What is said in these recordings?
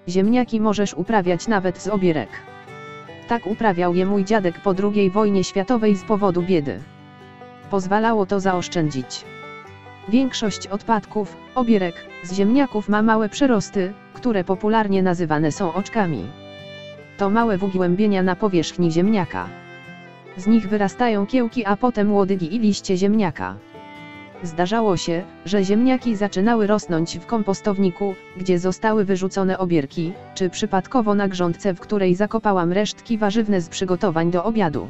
Ziemniaki możesz uprawiać nawet z obierek. Tak uprawiał je mój dziadek po II wojnie światowej z powodu biedy. Pozwalało to zaoszczędzić. Większość odpadków, obierek, z ziemniaków ma małe przyrosty, które popularnie nazywane są oczkami. To małe wgłębienia na powierzchni ziemniaka. Z nich wyrastają kiełki, a potem łodygi i liście ziemniaka. Zdarzało się, że ziemniaki zaczynały rosnąć w kompostowniku, gdzie zostały wyrzucone obierki, czy przypadkowo na grządce, w której zakopałam resztki warzywne z przygotowań do obiadu.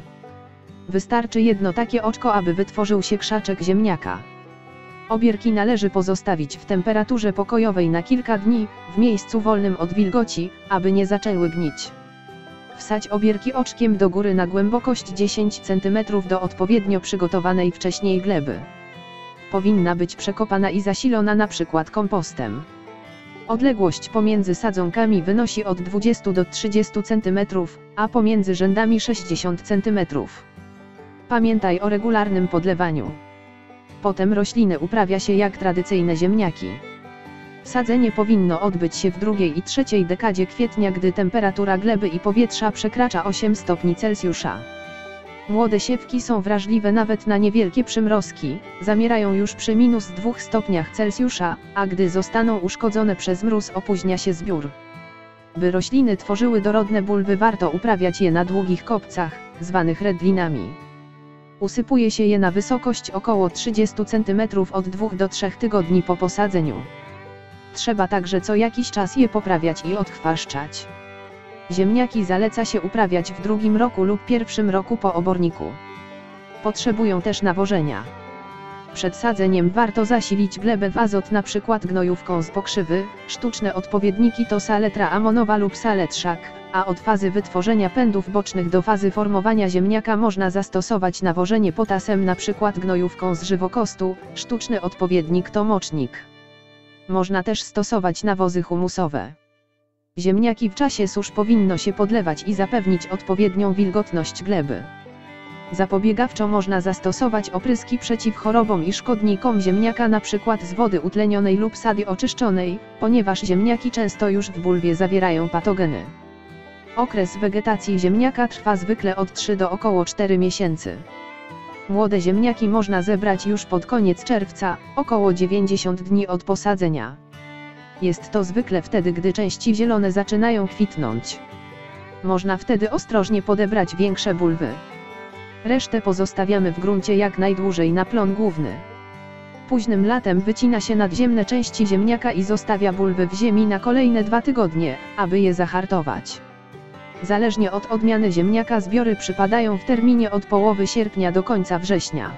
Wystarczy jedno takie oczko, aby wytworzył się krzaczek ziemniaka. Obierki należy pozostawić w temperaturze pokojowej na kilka dni, w miejscu wolnym od wilgoci, aby nie zaczęły gnić. Wsadź obierki oczkiem do góry na głębokość 10 cm do odpowiednio przygotowanej wcześniej gleby. Powinna być przekopana i zasilona np. kompostem. Odległość pomiędzy sadzonkami wynosi od 20 do 30 cm, a pomiędzy rzędami 60 cm. Pamiętaj o regularnym podlewaniu. Potem rośliny uprawia się jak tradycyjne ziemniaki. Sadzenie powinno odbyć się w drugiej i trzeciej dekadzie kwietnia, gdy temperatura gleby i powietrza przekracza 8 stopni Celsjusza. Młode siewki są wrażliwe nawet na niewielkie przymrozki, zamierają już przy -2 stopniach Celsjusza, a gdy zostaną uszkodzone przez mróz, opóźnia się zbiór. By rośliny tworzyły dorodne bulwy, warto uprawiać je na długich kopcach, zwanych redlinami. Usypuje się je na wysokość około 30 cm od 2 do 3 tygodni po posadzeniu. Trzeba także co jakiś czas je poprawiać i odchwaszczać. Ziemniaki zaleca się uprawiać w drugim roku lub pierwszym roku po oborniku. Potrzebują też nawożenia. Przed sadzeniem warto zasilić glebę w azot, np. gnojówką z pokrzywy. Sztuczne odpowiedniki to saletra amonowa lub saletrzak, a od fazy wytworzenia pędów bocznych do fazy formowania ziemniaka można zastosować nawożenie potasem, np. gnojówką z żywokostu. Sztuczny odpowiednik to mocznik. Można też stosować nawozy humusowe. Ziemniaki w czasie susz powinno się podlewać i zapewnić odpowiednią wilgotność gleby. Zapobiegawczo można zastosować opryski przeciw chorobom i szkodnikom ziemniaka, np. z wody utlenionej lub sady oczyszczonej, ponieważ ziemniaki często już w bulwie zawierają patogeny. Okres wegetacji ziemniaka trwa zwykle od 3 do około 4 miesięcy. Młode ziemniaki można zebrać już pod koniec czerwca, około 90 dni od posadzenia. Jest to zwykle wtedy, gdy części zielone zaczynają kwitnąć. Można wtedy ostrożnie podebrać większe bulwy. Resztę pozostawiamy w gruncie jak najdłużej na plon główny. Późnym latem wycina się nadziemne części ziemniaka i zostawia bulwy w ziemi na kolejne 2 tygodnie, aby je zahartować. Zależnie od odmiany ziemniaka zbiory przypadają w terminie od połowy sierpnia do końca września.